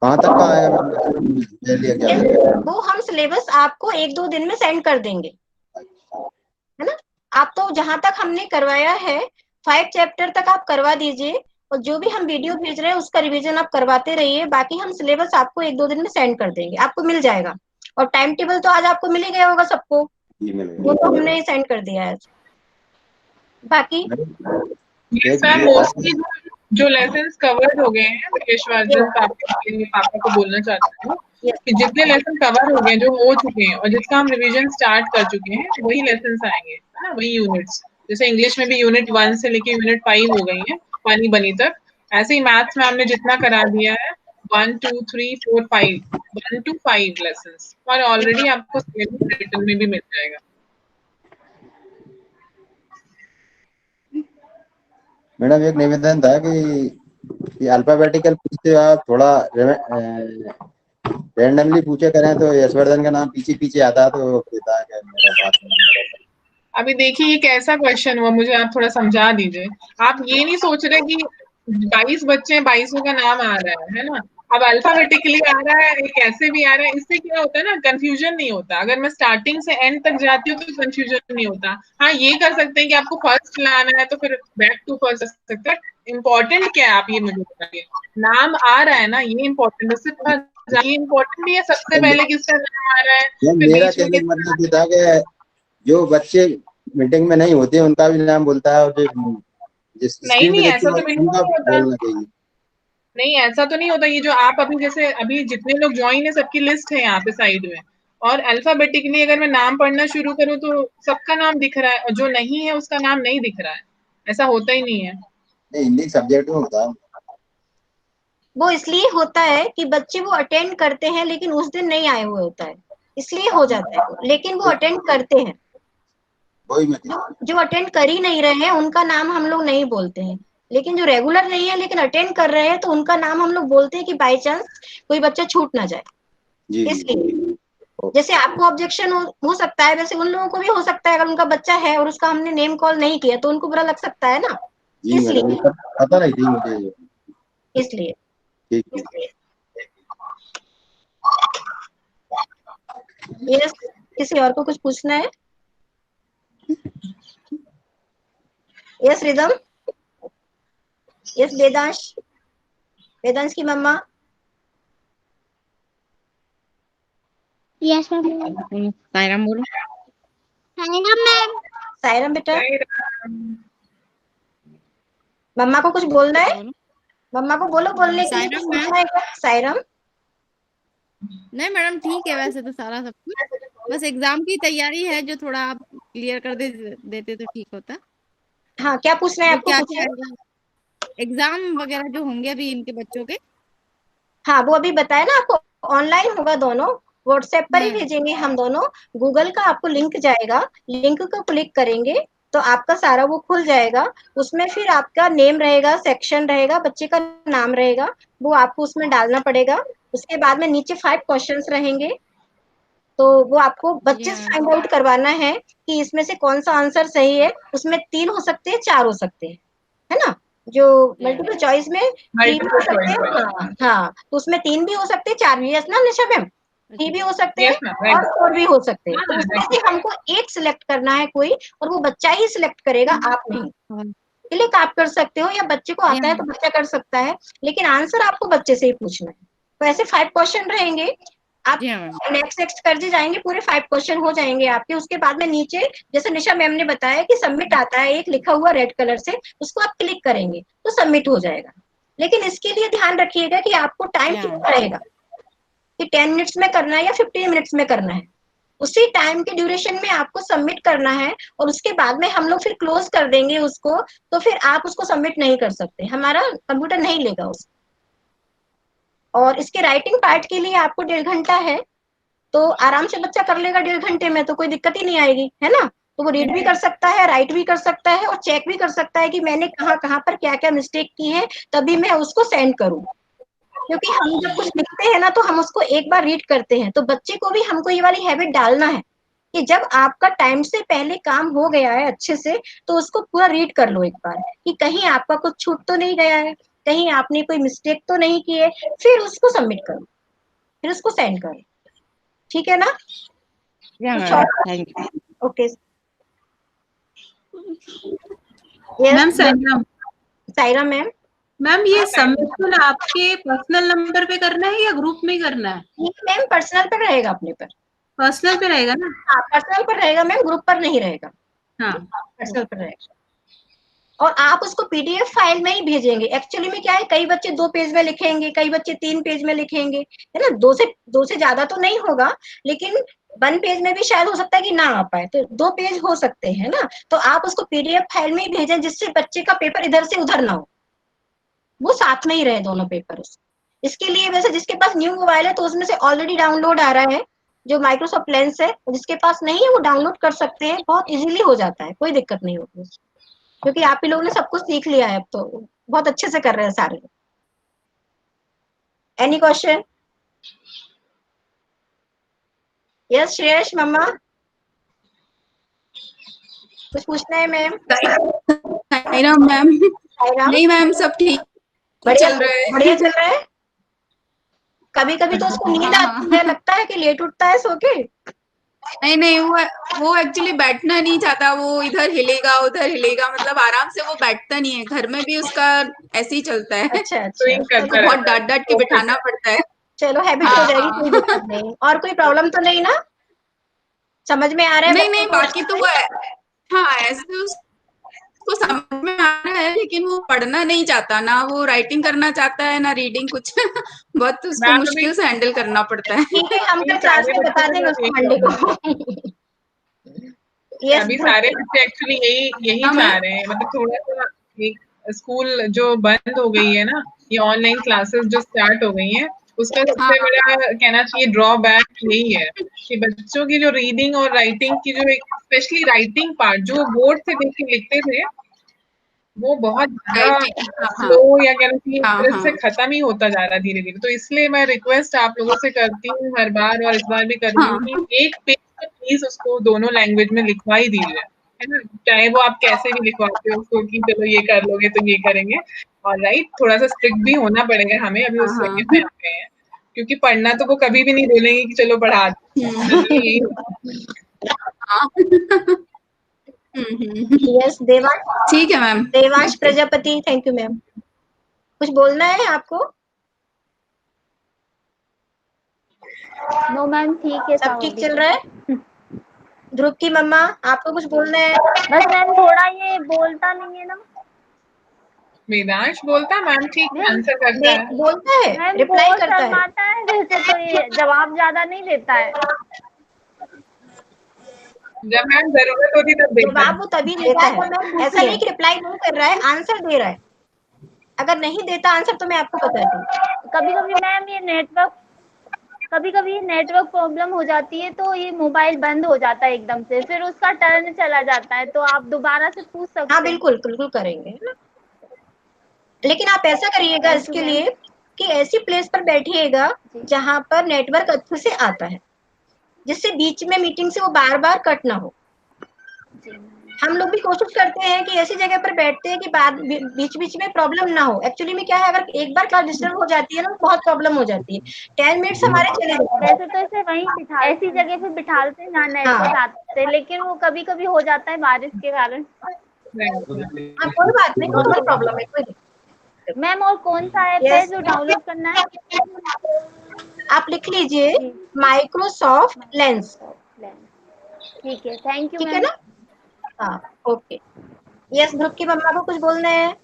Speaker 5: कहाँ तक का आया मैम? ले लिया क्या?
Speaker 2: वो हम सिलेबस आपको 1-2 दिन में सेंड कर देंगे, है ना। आप तो जहां तक हमने करवाया है 5 चैप्टर तक आप करवा दीजिए और जो भी हम वीडियो भेज रहे हैं उसका रिवीजन आप करवाते रहिए। बाकी हम सिलेबस आपको 1-2 दिन में सेंड कर देंगे, आपको मिल जाएगा। और टाइम टेबल तो आज आपको मिल ही गया होगा सबको,
Speaker 5: जी मिल
Speaker 2: वो तो
Speaker 5: गई।
Speaker 2: हमने सेंड कर दिया है। बाकी
Speaker 4: यस
Speaker 5: एक
Speaker 4: मैम,
Speaker 5: ये
Speaker 4: मोस्टली जो लेसन्स कवर्ड हो गए हैं, विश्वार्जन पापा को बोलना चाहती हूँ कि जितने लेसन कवर हो गए, जो हो चुके हैं और जिसका हम रिवीजन स्टार्ट कर चुके हैं, वही लेसन्स आएंगे, है ना, वही यूनिट्स। जैसे इंग्लिश में भी यूनिट 1 से लेके यूनिट 5 हो गई है, पानी बनी तक, ऐसे ही मैथ्स में हमने जितना करा दिया है 1 2 3 4 5 1 to 5 लेसन्स, और ऑलरेडी आपको रिटर्न में भी मिल जाएगा।
Speaker 5: मैडम एक निवेदन था कि अल्फाबेटिकल पूछते हो आप थोड़ा रैंडमली पूछे करें, तो यशवर्धन का नाम पीछे पीछे आता तो पिता का मेरा बात नहीं।
Speaker 4: अभी देखिए ये कैसा क्वेश्चन हुआ, मुझे आप थोड़ा समझा दीजिए। आप ये नहीं सोच रहे कि 22 बच्चे हैं, 22 का नाम आ रहा है ना, अब अल्फाबेटिकली आ रहा है, कैसे भी आ रहा है, इससे क्या होता है ना, कंफ्यूजन नहीं होता। अगर मैं स्टार्टिंग से एंड तक जाती हूँ तो कंफ्यूजन नहीं होता। हाँ, ये कर सकते हैं कि आपको फर्स्ट लाना है तो फिर बैक टू फर्स्ट कर सकते हैं। इम्पोर्टेंट क्या है, आप ये मुझे बताइए। नाम आ रहा है ना, ये इम्पोर्टेंट, उससे थोड़ा ये इम्पोर्टेंट नहीं है सबसे पहले किसका नाम आ रहा है, फिर
Speaker 5: मेरा
Speaker 4: बीच में
Speaker 5: कहने का
Speaker 4: किसका।
Speaker 5: मतलब ये था कि जो बच्चे मीटिंग में नहीं होते उनका भी नाम बोलता है, और जो जिस
Speaker 4: नहीं
Speaker 5: स्क्रीन पे
Speaker 4: नहीं,
Speaker 5: देखते
Speaker 4: ऐसा
Speaker 5: हैं
Speaker 4: तो बिल्कुल
Speaker 5: उनका
Speaker 4: नहीं होता।
Speaker 5: बोलना चाहिए।
Speaker 4: नहीं, ऐसा तो नहीं होता। ये जो आप अभी जैसे अभी जितने लोग ज्वाइन है सबकी लिस्ट है यहाँ पे साइड में, और अल्फाबेटिकली अगर मैं नाम पढ़ना शुरू करूँ तो सबका नाम दिख रहा है, और जो नहीं है उसका नाम नहीं दिख रहा है। ऐसा होता ही नहीं है।
Speaker 5: नहीं, हिंदी सब्जेक्ट में होता है।
Speaker 2: वो इसलिए होता है कि बच्चे वो अटेंड करते हैं लेकिन उस दिन नहीं आए हुए होता है, इसलिए हो जाता है वो, लेकिन वो अटेंड करते हैं।
Speaker 5: वही मैं
Speaker 2: जो अटेंड कर ही नहीं रहे हैं उनका नाम हम लोग नहीं बोलते हैं, लेकिन जो रेगुलर नहीं है लेकिन अटेंड कर रहे हैं तो उनका नाम हम लोग बोलते हैं कि बाई चांस कोई बच्चा छूट ना जाए।
Speaker 5: जी
Speaker 2: इसलिए जैसे आपको ऑब्जेक्शन हो सकता है, वैसे उन लोगों को भी हो सकता है। अगर उनका बच्चा है और उसका हमने नेम कॉल नहीं किया तो उनको बुरा लग सकता है ना,
Speaker 5: जी मैडम,
Speaker 2: इसलिए
Speaker 5: पता नहीं थी मुझे ये।
Speaker 2: इसलिए
Speaker 5: ठीक ठीक।
Speaker 2: यस, किसी और को कुछ पूछना है? Yes rhythm, yes Vedansh, Vedansh की मम्मा।
Speaker 3: Yes ma'am.
Speaker 1: सायराम बोलो।
Speaker 3: सायरा मैम।
Speaker 2: सायरम बेटा,
Speaker 4: सही रहा।
Speaker 2: मम्मा को कुछ बोलना है?
Speaker 1: बोलो।
Speaker 2: मम्मा को बोलो बोलने के लिए, कुछ
Speaker 1: सायराम मैम।
Speaker 2: पूछना है क्या? सायरम,
Speaker 1: नहीं मैडम, ठीक है वैसे तो सारा सब कुछ, बस एग्जाम की तैयारी है, जो थोड़ा आप क्लियर कर देते तो ठीक होता।
Speaker 2: हाँ क्या पूछना है
Speaker 1: वो
Speaker 2: आपको,
Speaker 1: क्या
Speaker 2: पूछिए।
Speaker 1: क्या एग्जाम वगैरह जो होंगे अभी इनके बच्चों के।
Speaker 2: हाँ वो अभी बताया ना आपको, ऑनलाइन होगा दोनों, व्हाट्सएप पर ही
Speaker 1: हाँ।
Speaker 2: भेजेंगे हम दोनों। गूगल का आपको लिंक जाएगा, लिंक को क्लिक करेंगे तो आपका सारा वो खुल जाएगा। उसमें फिर आपका नेम रहेगा, सेक्शन रहेगा, बच्चे का नाम रहेगा, वो आपको उसमें डालना पड़ेगा। उसके बाद में नीचे 5 क्वेश्चंस रहेंगे, तो वो आपको
Speaker 1: जी
Speaker 2: बच्चे से
Speaker 1: हाँ।
Speaker 2: फाइंड आउट करवाना है कि इसमें से कौन सा आंसर सही है। उसमें 3 हो सकते हैं, 4 हो सकते हैं, है ना। जो मल्टीपल चॉइस में 3 भी हो
Speaker 4: मल्टीपल
Speaker 2: सकते
Speaker 4: चॉइस
Speaker 2: हैं,
Speaker 4: वाला।
Speaker 2: हाँ हाँ, तो उसमें 3 भी हो सकते हैं, 4 भी, यस ना निशा मैम, 3 भी हो सकते हैं
Speaker 4: यस मैम, राइट।
Speaker 2: और 4 भी हो सकते हैं।
Speaker 4: हाँ
Speaker 2: तो
Speaker 4: हाँ,
Speaker 2: उसमें
Speaker 4: राइट।
Speaker 2: से हमको एक सिलेक्ट करना है कोई, और वो बच्चा ही सिलेक्ट करेगा, आप नहीं।
Speaker 1: हाँ।
Speaker 2: क्लिक आप कर सकते हो या बच्चे को
Speaker 1: जी
Speaker 2: आता है तो
Speaker 1: हाँ।
Speaker 2: बच्चा कर सकता है, लेकिन आंसर आपको बच्चे से ही पूछना है। तो ऐसे 5 क्वेश्चन रहेंगे, आप
Speaker 1: जी हाँ मैम।
Speaker 2: नेक्स्ट नेक्स्ट करते जाएंगे, पूरे 5 क्वेश्चन हो जाएंगे आपके। उसके बाद में नीचे जैसे निशा मैम ने बताया कि सबमिट आता है एक लिखा हुआ रेड कलर से, उसको आप क्लिक करेंगे तो सबमिट हो जाएगा। लेकिन इसके लिए ध्यान रखिएगा कि आपको टाइम
Speaker 1: जी हाँ।
Speaker 2: कितना रहेगा, कि 10 मिनट्स में करना है या 15 मिनट्स में करना है। उसी टाइम के ड्यूरेशन में आपको सबमिट करना है, और उसके बाद में हम लोग फिर क्लोज कर देंगे उसको, तो फिर आप उसको सबमिट नहीं कर सकते, हमारा कंप्यूटर नहीं लेगा उसको। और इसके राइटिंग पार्ट के लिए आपको 1.5 घंटा है, तो आराम से बच्चा कर लेगा 1.5 घंटे में, तो कोई दिक्कत ही नहीं आएगी, है ना। तो वो रीड भी कर सकता है, राइट भी कर सकता है, और चेक भी कर सकता है कि मैंने कहाँ कहाँ पर क्या क्या मिस्टेक की है, तभी मैं उसको सेंड करूँ। क्योंकि हम जब कुछ लिखते हैं ना तो हम उसको एक बार रीड करते हैं, तो बच्चे को भी हमको ये वाली हैबिट डालना है कि जब आपका टाइम से पहले काम हो गया है अच्छे से, तो उसको पूरा रीड कर लो एक बार, कि कहीं आपका कुछ छूट तो नहीं गया है, कहीं आपने कोई मिस्टेक तो नहीं की है, फिर उसको सबमिट करो, फिर उसको सेंड करो। ठीक है ना।
Speaker 1: जी हाँ
Speaker 2: तो
Speaker 1: ma'am,
Speaker 2: short,
Speaker 1: thank you.
Speaker 2: Okay.
Speaker 6: Ma'am
Speaker 2: Saira ma'am,
Speaker 6: ma'am ये सबमिशन आपके पर्सनल नंबर पे करना है या ग्रुप में करना है?
Speaker 2: मैम पर्सनल पर रहेगा, अपने पर
Speaker 6: पर्सनल पे रहेगा ना?
Speaker 2: हाँ पर्सनल पर रहेगा मैम, ग्रुप पर नहीं रहेगा,
Speaker 6: हाँ
Speaker 2: पर्सनल पर रहेगा। और आप उसको पीडीएफ फाइल में ही भेजेंगे। एक्चुअली में क्या है, कई बच्चे 2 पेज में लिखेंगे, कई बच्चे 3 पेज में लिखेंगे, है ना। दो से ज्यादा तो नहीं होगा, लेकिन 1 पेज में भी शायद हो सकता है कि ना आ पाए, तो 2 पेज हो सकते हैं ना। तो आप उसको पीडीएफ फाइल में ही भेजें, जिससे बच्चे का पेपर इधर से उधर ना हो, वो साथ में ही रहे दोनों पेपर। इसके लिए वैसे जिसके पास न्यू मोबाइल है तो उसमें से ऑलरेडी डाउनलोड आ रहा है जो माइक्रोसॉफ्ट लेंस है, जिसके पास नहीं है वो डाउनलोड कर सकते हैं, बहुत इजीली हो जाता है, कोई दिक्कत नहीं होती, क्योंकि आप ही लोगों ने सब कुछ सीख लिया है, अब तो बहुत अच्छे से कर रहे हैं सारे। Any question? यस श्रेयस मम्मा, कुछ पूछना है मैम?
Speaker 7: मैम नहीं मैम, सब ठीक
Speaker 2: बढ़िया
Speaker 7: चल रहा है।
Speaker 2: बढ़िया चल रहा है। कभी कभी तो उसको नींद आती है, लगता है कि लेट उठता है सो के।
Speaker 7: नहीं वो एक्चुअली बैठना नहीं चाहता, वो इधर हिलेगा उधर हिलेगा, मतलब आराम से वो बैठता नहीं है। घर में भी उसका ऐसे ही चलता है।
Speaker 2: अच्छा
Speaker 4: स्विंग
Speaker 7: उसको
Speaker 4: करता
Speaker 7: बहुत
Speaker 4: रहता है।
Speaker 7: डांट के बिठाना पड़ता है।
Speaker 2: चलो हैबिट हो जाएगी, कोई दिक्कत नहीं। और कोई प्रॉब्लम तो नहीं ना, समझ में आ रहा है?
Speaker 7: नहीं बाकी तो वो हाँ ऐसे उसको समझ में आ रहा है, लेकिन वो पढ़ना नहीं चाहता ना, वो राइटिंग करना चाहता है ना रीडिंग कुछ। बहुत उसको
Speaker 4: मैम अभी
Speaker 7: मुश्किल से हैंडल करना पड़ता है।
Speaker 2: ठीक है, हम
Speaker 4: अभी
Speaker 2: फिर क्लास
Speaker 4: सारे
Speaker 2: में बता
Speaker 4: बच्चों
Speaker 2: देंगे
Speaker 4: का
Speaker 2: उसको
Speaker 4: यही
Speaker 2: मंडे
Speaker 4: प्रॉब्लम है।
Speaker 2: को। यस
Speaker 4: अभी सारे बच्चे एक्चुअली यही
Speaker 7: हाँ
Speaker 4: चाह
Speaker 7: मैम।
Speaker 4: रहे हैं, मतलब थोड़ा सा एक स्कूल जो बंद हो गई है ना, ये ऑनलाइन क्लासेस जो स्टार्ट हो गई हैं, उसका
Speaker 7: हाँ
Speaker 4: सबसे बड़ा कहना चाहिए ड्रॉबैक यही है कि बच्चों की जो रीडिंग और राइटिंग की जो स्पेशली राइटिंग पार्ट जो बोर्ड से देख के लिखते थे, वो बहुत ज्यादा
Speaker 7: हाँ
Speaker 4: स्लो या कहना चाहिए एक तरह से
Speaker 7: हाँ
Speaker 4: खत्म ही होता जा रहा है धीरे धीरे। तो इसलिए मैं रिक्वेस्ट आप लोगों से करती हूँ हर बार, और इस बार भी कर रही हूँ
Speaker 7: हाँ
Speaker 4: कि एक पेज तो प्लीज उसको दोनों लैंग्वेज में लिखवा ही दीजिए, है ना। चाहे वो आप कैसे भी लिखवाते हो उसको कि चलो ये कर लोगे तो ये करेंगे, और राइट थोड़ा सा स्ट्रिक्ट भी होना पड़ेगा हमें, अभी उस
Speaker 7: हाँ
Speaker 4: सेकंड में आ गए हैं, क्योंकि पढ़ना तो वो कभी भी नहीं बोलेंगे कि चलो पढ़ा दो। जनरली यही होता
Speaker 7: हाँ।
Speaker 2: यस देवांश,
Speaker 7: ठीक है ma'am.
Speaker 2: Devansh Prajapati, thank you ma'am. कुछ बोलना है आपको?
Speaker 3: नो मैम, ठीक है,
Speaker 2: सब ठीक चल रहा है? ध्रुव की मम्मा, आपको कुछ बोलना है?
Speaker 3: बस मैम थोड़ा ये बोलता नहीं है ना
Speaker 4: वेदांश बोलता है मैम, ठीक है आंसर करता है।
Speaker 2: बोलता है,
Speaker 3: मैम,
Speaker 2: रिप्लाई
Speaker 3: बहुत
Speaker 2: करता है।
Speaker 3: शर्माता है वैसे तो, ये जवाब ज्यादा नहीं देता है।
Speaker 4: जब मैम जरूरत होती तब देता है।
Speaker 2: जवाब वो तभी देता है, ऐसा नहीं कि रिप्लाई नहीं कर रहा है, आंसर दे रहा है। अगर नहीं देता आंसर तो मैं आपको बताती हूँ।
Speaker 3: कभी कभी मैम ये नेटवर्क प्रॉब्लम हो जाती है, तो ये मोबाइल बंद हो जाता है एकदम से, फिर उसका टर्न चला जाता है, तो आप दोबारा से पूछ सकते
Speaker 2: हाँ
Speaker 3: हैं।
Speaker 2: बिल्कुल बिल्कुल करेंगे, है ना। लेकिन आप ऐसा करिएगा
Speaker 3: Thank you,
Speaker 2: इसके
Speaker 3: ma'am.
Speaker 2: लिए कि ऐसी प्लेस पर बैठिएगा जहां पर नेटवर्क अच्छे से आता है, जिससे बीच में मीटिंग से वो बार बार कट ना हो। हम लोग भी कोशिश करते हैं कि ऐसी जगह पर बैठते हैं कि बाद बीच बीच में प्रॉब्लम ना हो। एक्चुअली में क्या है, अगर एक बार क्लास डिस्टर्ब हो जाती है ना, बहुत प्रॉब्लम हो जाती है। 10 मिनट्स हमारे चले जाते हैं।
Speaker 3: वैसे तो इसे वहीं ऐसी जगह पे बिठाते हैं जहाँ नेटवर्क आते हैं, लेकिन वो कभी कभी हो जाता है बारिश के कारण।
Speaker 2: हाँ कोई बात नहीं, नॉर्मल प्रॉब्लम है, कोई नहीं।
Speaker 3: मैम, और कौन सा ऐप है जो डाउनलोड करना है?
Speaker 2: आप लिख लीजिए माइक्रोसॉफ्ट लेंस,
Speaker 3: ठीक है, थैंक यू
Speaker 2: ठीक है
Speaker 3: मैम।
Speaker 2: ना। हाँ ओके। यस ग्रुप की मम्मा को कुछ बोलना है?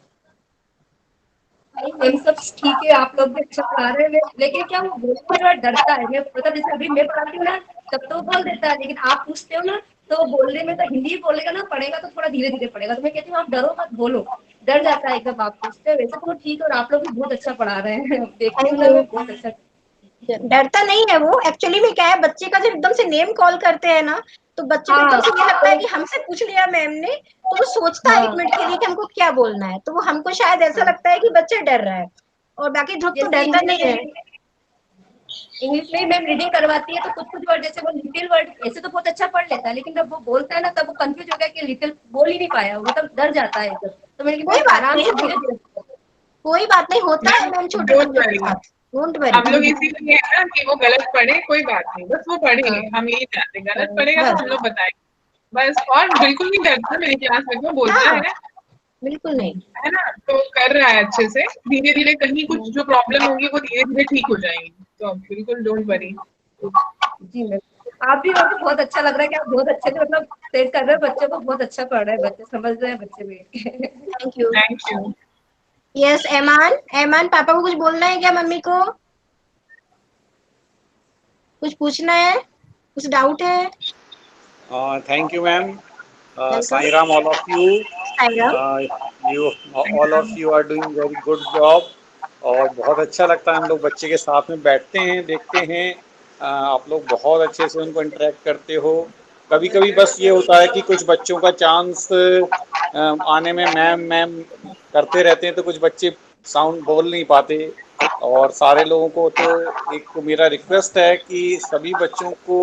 Speaker 8: हम सब ठीक है, आप लोग भी अच्छा पढ़ा रहे हैं, लेकिन क्या वो बोलने में थोड़ा डरता है। मैं मतलब जैसे अभी मैं पढ़ाती हूँ ना, तब तो बोल देता है, लेकिन आप पूछते हो ना तो बोलने में तो हिंदी बोलेगा ना, पढ़ेगा तो थोड़ा धीरे धीरे पढ़ेगा। तो मैं कहती हूँ आप डरो मत, बोलो। डर जाता है एकदम आप पूछते हो। वैसे तो ठीक है, और आप लोग भी बहुत अच्छा पढ़ा रहे हैं, देखती हूँ ना मैं, बहुत अच्छा।
Speaker 2: डरता नहीं है वो। एक्चुअली में क्या है, बच्चे का जब एकदम से नेम कॉल करते हैं ना, तो बच्चे को एकदम से ये लगता है कि हमसे पूछ लिया मैम ने, तो वो सोचता है 1 मिनट के लिए कि हमको क्या बोलना है। तो वो हमको शायद ऐसा लगता है कि बच्चा डर रहा है, और बाकी ध्रुव तो डरता नहीं है।
Speaker 8: इंग्लिश में मैम रीडिंग करवाती है, तो कुछ कुछ वर्ड जैसे वो लिटिल वर्ड ऐसे तो बहुत अच्छा पढ़ लेता है, लेकिन जब वो बोलता है ना तब वो कंफ्यूज हो गया कि लिटिल बोल ही नहीं पाया, वो तब डर जाता है एकदम। तो मैंने
Speaker 2: कोई बात
Speaker 8: आराम
Speaker 2: नहीं,
Speaker 8: से धीरे धीरे,
Speaker 2: कोई बात नहीं, होता है मैम छोटे बच्चों के साथ, डोंट वरी।
Speaker 4: हम लोग इसीलिए है ना कि वो गलत पढ़े, कोई बात नहीं, बस वो पढ़े, हम यही चाहते हैं। गलत पढ़ेगा तो हम लोग बताएंगे बस। और बिल्कुल नहीं डरता, मेरी क्लास में तो बोलता है
Speaker 2: बिल्कुल नहीं।
Speaker 4: है ना, तो कर रहा है अच्छे से, धीरे धीरे कहीं कुछ जो प्रॉब्लम होगी वो धीरे धीरे ठीक हो जाएंगी, तो आप बिल्कुल डोंट वरी।
Speaker 8: जी मैम, आप भी वैसे बहुत अच्छा लग रहा है कि आप बहुत अच्छे से मतलब ट्रेन कर रहे हैं बच्चों को, बहुत अच्छा पढ़ रहे हैं बच्चे, समझ रहे हैं बच्चे भी।
Speaker 2: Thank you.
Speaker 4: Thank you.
Speaker 2: Yes ऐमान, ऐमान पापा को कुछ बोलना है क्या, मम्मी को कुछ पूछना है, कुछ डाउट है?
Speaker 9: Thank you, ma'am.
Speaker 2: Welcome.
Speaker 9: Sai Ram, all of you.
Speaker 2: Sai Ram.
Speaker 9: You all of you are doing very good job. और बहुत अच्छा लगता है, हम लोग बच्चे के साथ में बैठते हैं, देखते हैं, आप लोग बहुत अच्छे से उनको इंटरेक्ट करते हो। कभी कभी बस ये होता है कि कुछ बच्चों का चांस आने में मैम मैम करते रहते हैं, तो कुछ बच्चे साउंड बोल नहीं पाते। और सारे लोगों को तो एक मेरा रिक्वेस्ट है कि सभी बच्चों को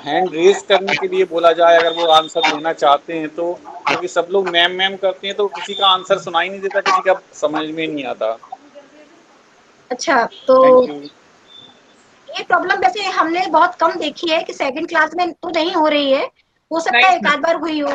Speaker 9: हैंड रेज करने के लिए बोला जाए अगर वो आंसर देना चाहते हैं तो, क्योंकि सब लोग मैम मैम करते हैं तो किसी का आंसर सुनाई नहीं देता, किसी का समझ में नहीं आता।
Speaker 2: अच्छा, तो
Speaker 9: थैंक यू।
Speaker 2: ये प्रॉब्लम वैसे हमने बहुत कम देखी है कि सेकंड क्लास में तो नहीं हो रही है, हो सकता है
Speaker 4: नाइस
Speaker 2: एक आध बार हुई हो।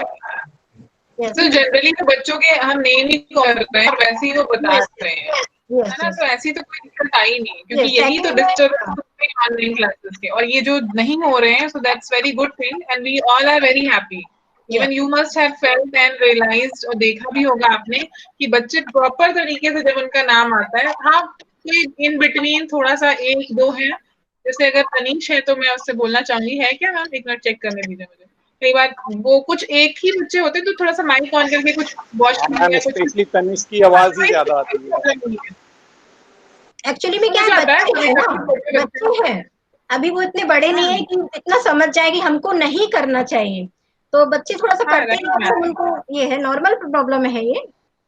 Speaker 2: यस
Speaker 4: तो जनरली तो बच्चों के हम नेम ही कर रहे हैं, वैसे ही वो बता रहे हैं, है
Speaker 2: यस
Speaker 4: ना,
Speaker 2: यस
Speaker 4: तो ऐसी तो कोई दिक्कत आई नहीं, क्योंकि
Speaker 2: Yes,
Speaker 4: यही तो
Speaker 2: second में-
Speaker 4: डिस्टर्बेंस ऑनलाइन क्लासेस के, और ये जो नहीं हो रहे हैं, so that's very good thing and we all are very happy. Even you must have felt and realised, और देखा भी होगा आपने कि बच्चे प्रॉपर तरीके से जब उनका नाम आता है, हाँ कोई इन बिटवीन थोड़ा सा एक दो है, जैसे अगर तनीश है तो मैं उससे बोलना चाहूंगी, है क्या मैम, एक मिनट चेक करने दीजिए मुझे। कई बार वो कुछ एक ही बच्चे होते हैं तो थोड़ा सा माइक ऑन करके कुछ वॉशरूम
Speaker 9: मैम
Speaker 4: या कुछ
Speaker 9: स्पेशली तनिष्क की आवाज ही ज्यादा आती है।
Speaker 2: एक्चुअली में
Speaker 4: हो
Speaker 2: क्या है,
Speaker 4: जाता है
Speaker 2: बच्चे हैं ना,
Speaker 4: कभी
Speaker 2: बच्चे हैं, अभी वो इतने बड़े नहीं है कि इतना समझ जाए कि हमको नहीं करना चाहिए, तो बच्चे थोड़ा सा
Speaker 4: हाँ
Speaker 2: करते
Speaker 4: राइट
Speaker 2: हैं, तो उनको ये है, नॉर्मल प्रॉब्लम है ये,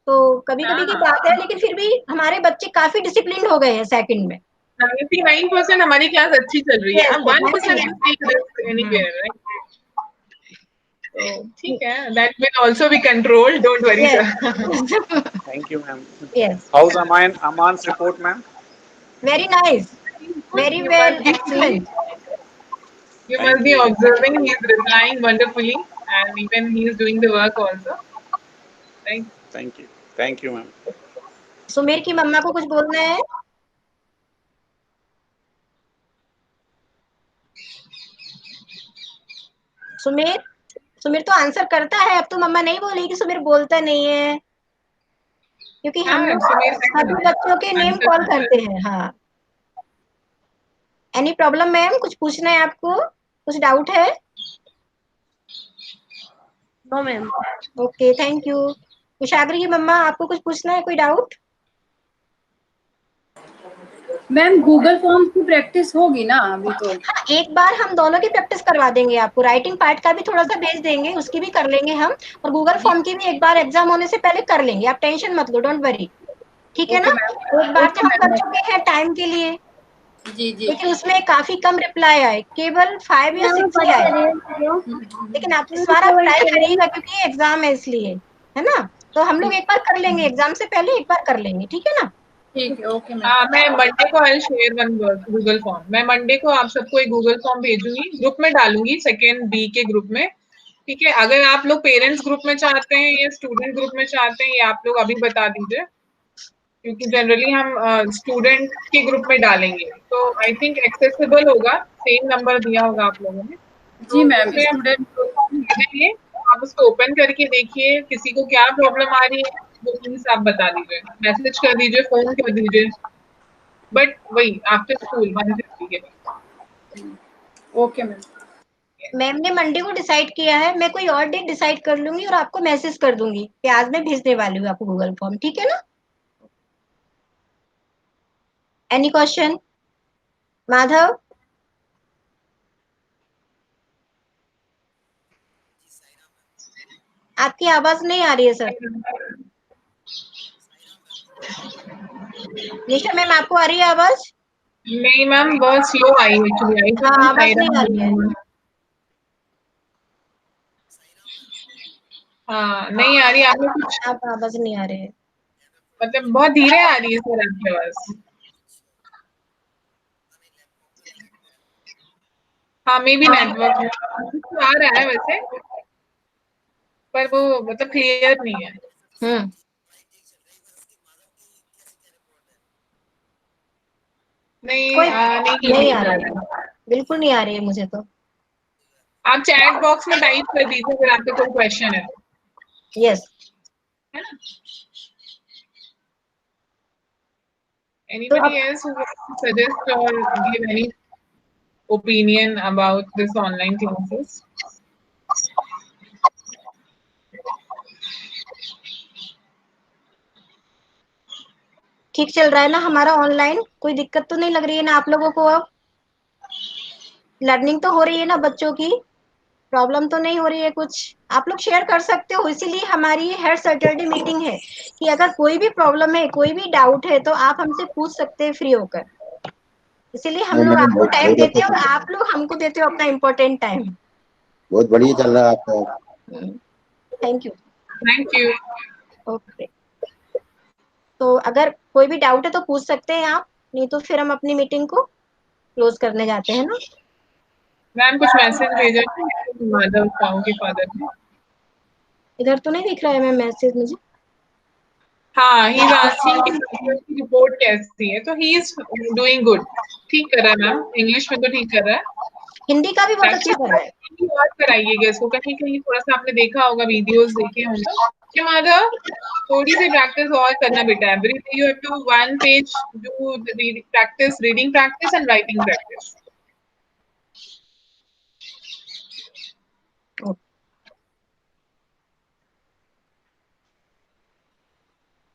Speaker 2: तो कभी कभी की बात है, लेकिन फिर भी हमारे बच्चे काफी डिसिप्लिन हो गए हैं सेकंड में।
Speaker 4: 99% हमारी क्लास अच्छी चल रही है,
Speaker 2: Yes,
Speaker 4: अब 1%
Speaker 2: exactly.
Speaker 4: will take risk anywhere, right? तो ठीक है, that will also be controlled, don't worry sir.
Speaker 2: Yes.
Speaker 9: Thank you ma'am.
Speaker 2: Yes.
Speaker 9: How's Aman's report ma'am?
Speaker 2: Very nice. Very
Speaker 4: You
Speaker 2: well.
Speaker 4: must be
Speaker 2: Excellent.
Speaker 4: you
Speaker 9: Thank
Speaker 4: must be
Speaker 9: you.
Speaker 4: observing, he is replying wonderfully and even he is doing the work also, right?
Speaker 9: Thank you ma'am.
Speaker 2: Sumeer की मम्मा को कुछ बोलना है? सुमीर, सुमीर तो answer करता है, अब तो मम्मा नहीं बोली कि सुमीर बोलता नहीं है, क्योंकि हम लोग
Speaker 4: सुमीर
Speaker 2: सभी बच्चों के नेम कॉल करते हैं। हाँ, एनी प्रॉब्लम मैम, कुछ पूछना है आपको, कुछ डाउट है?
Speaker 8: No ma'am.
Speaker 2: Okay, thank you. Kushagra की मम्मा, आपको कुछ पूछना है, कोई डाउट?
Speaker 10: मैम गूगल फॉर्म की प्रैक्टिस होगी ना अभी तो?
Speaker 2: हाँ, एक बार हम दोनों की प्रैक्टिस करवा देंगे आपको, राइटिंग पार्ट का भी थोड़ा सा भेज देंगे, उसकी भी कर लेंगे हम, और गूगल फॉर्म की भी एक बार एग्जाम होने से पहले कर लेंगे, आप टेंशन मत लो, डोंट वरी, ठीक है ना? एक बार तो हम कर चुके हैं टाइम के लिए,
Speaker 10: जी जी।
Speaker 2: लेकिन उसमें काफी कम रिप्लाई आए, केवल 5 या 6 ही आए, लेकिन आप इस बार आप ट्राई करिएगा, क्योंकि एग्जाम है इसलिए, है ना? तो हम लोग एक बार कर लेंगे, एग्जाम से पहले एक बार कर लेंगे, ठीक है ना?
Speaker 10: ठीक है, ओके मैम।
Speaker 4: हाँ, मैं मंडे को I share one Google form, मैं मंडे को आप सबको एक गूगल फॉर्म भेजूंगी, ग्रुप में डालूंगी, सेकेंड बी के ग्रुप में, ठीक है? अगर आप लोग पेरेंट्स ग्रुप में चाहते हैं या स्टूडेंट ग्रुप में चाहते हैं, ये आप लोग अभी बता दीजिए, क्योंकि जनरली हम स्टूडेंट के ग्रुप में डालेंगे, तो आई थिंक एक्सेसिबल होगा, सेम नंबर दिया होगा आप लोगों ने,
Speaker 10: जी मैम,
Speaker 4: उसमें हम
Speaker 10: स्टूडेंट
Speaker 4: भेजेंगे, आप उसको ओपन करके देखिए, किसी को क्या प्रॉब्लम आ रही है वो प्लीज आप बता दीजिए, मैसेज कर दीजिए, फोन कर दीजिए, बट वही आफ्टर स्कूल 1:50 के बाद।
Speaker 10: Okay ma'am.
Speaker 2: मैम ने मंडे को डिसाइड किया है, मैं कोई और डेट डिसाइड कर लूंगी और आपको मैसेज कर दूंगी कि आज मैं भेजने वाली हूँ आपको गूगल फॉर्म, ठीक है ना? Any question? माधव, आपकी आवाज नहीं आ रही है सर। निशा मैम, आपको आ रही है आवाज?
Speaker 4: नहीं मैम, बहुत स्लो आई एक्चुअली,
Speaker 2: हाँ, आवाज नहीं आ रही है।
Speaker 4: हाँ नहीं आ रही, आपने कुछ
Speaker 2: आप आवाज नहीं आ रही है।
Speaker 4: मतलब बहुत धीरे आ रही है सर आपकी आवाज। हाँ मे बी नेटवर्क आ रहा है वैसे, पर वो मतलब क्लियर नहीं है। नहीं
Speaker 2: कोई नहीं आ
Speaker 4: रहा
Speaker 2: रही है, बिल्कुल नहीं आ रही है मुझे तो।
Speaker 4: आप चैट बॉक्स में टाइप कर दीजिए अगर आपके कोई क्वेश्चन है तो,
Speaker 2: यस।
Speaker 4: है ना? Anybody else who wants to suggest or give any opinion about this online classes?
Speaker 2: ठीक चल रहा है ना हमारा ऑनलाइन? कोई दिक्कत तो नहीं लग रही है ना आप लोगों को? अब लर्निंग तो हो रही है ना बच्चों की? प्रॉब्लम तो नहीं हो रही है कुछ? आप लोग शेयर कर सकते हो, इसीलिए हमारी हर सैटरडे मीटिंग है कि अगर कोई भी प्रॉब्लम है, कोई भी डाउट है तो आप हमसे पूछ सकते हैं फ्री होकर। इसीलिए हम लोग आपको टाइम देते हैं और आप लोग हमको देते हो अपना इम्पोर्टेंट टाइम।
Speaker 5: बहुत बढ़िया चल रहा है आपका।
Speaker 2: Thank you.
Speaker 4: Thank you.
Speaker 2: Okay, तो अगर कोई भी डाउट है तो पूछ सकते हैं आप, नहीं तो फिर हम अपनी मीटिंग को क्लोज करने जाते हैं ना।
Speaker 4: मैम कुछ मैसेज भेजा है माधव साहू के फादर ने?
Speaker 2: इधर तो नहीं दिख रहा है मैम मैसेज मुझे।
Speaker 4: हाँ, ही इज आस्किंग कि रिपोर्ट कैसी है, तो ही इज डूइंग गुड, ठीक कर रहा है मैम, इंग्लिश में तो ठीक कर रहा है,
Speaker 2: हिंदी का भी बहुत अच्छा कर रहा है।
Speaker 4: और कराइएगा इसको, कहीं कहीं थोड़ा सा आपने देखा होगा, वीडियोस देखे होंगे क्या माधव, थोड़ी सी प्रैक्टिस और करना बेटा, every day you have to one page do practice, reading practice and writing practice.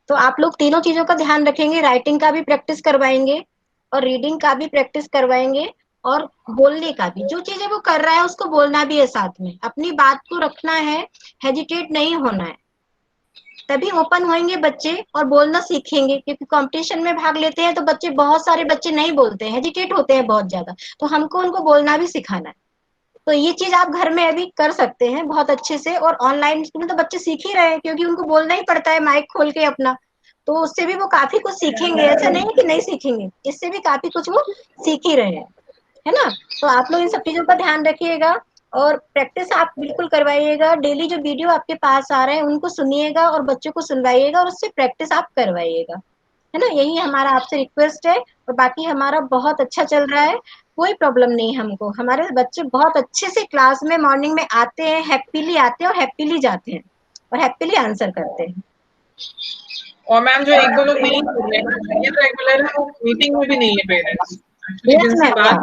Speaker 2: तो आप लोग तीनों चीजों का ध्यान रखेंगे, राइटिंग का भी प्रैक्टिस करवाएंगे और रीडिंग का भी प्रैक्टिस करवाएंगे और बोलने का भी। जो चीजें वो कर रहा है उसको बोलना भी है साथ में, अपनी बात को रखना है, हेजिटेट नहीं होना है, तभी ओपन होंगे बच्चे और बोलना सीखेंगे। क्योंकि कंपटीशन में भाग लेते हैं तो बच्चे, बहुत सारे बच्चे नहीं बोलते हैं, हेजिटेट होते हैं बहुत ज्यादा, तो हमको उनको बोलना भी सिखाना है। तो ये चीज आप घर में अभी कर सकते हैं बहुत अच्छे से, और ऑनलाइन में तो बच्चे सीख ही रहे हैं क्योंकि उनको बोलना ही पड़ता है माइक खोल के अपना, तो उससे भी वो काफी कुछ सीखेंगे, ऐसा नहीं है कि नहीं सीखेंगे, इससे भी काफी कुछ वो सीख ही रहे हैं, है ना। तो आप लोग इन सब चीजों का ध्यान रखिएगा और प्रैक्टिस आप बिल्कुल करवाइएगा। डेली जो वीडियो आपके पास आ रहे हैं उनको सुनिएगा और बच्चों को सुनवाइएगा और उससे प्रैक्टिस आप करवाइएगा, है ना। यही हमारा आपसे रिक्वेस्ट है, और बाकी हमारा बहुत अच्छा चल रहा है, कोई प्रॉब्लम नहीं हमको। हमारे बच्चे बहुत अच्छे से क्लास में मॉर्निंग में आते हैं, हैप्पीली आते हैं और हैप्पीली जाते हैं और हैप्पीली आंसर करते हैं।
Speaker 4: और मैम जो एक दो लोग नहीं रेगुलर है वो मीटिंग में भी नहीं है पेरेंट्स,
Speaker 2: यस मैम,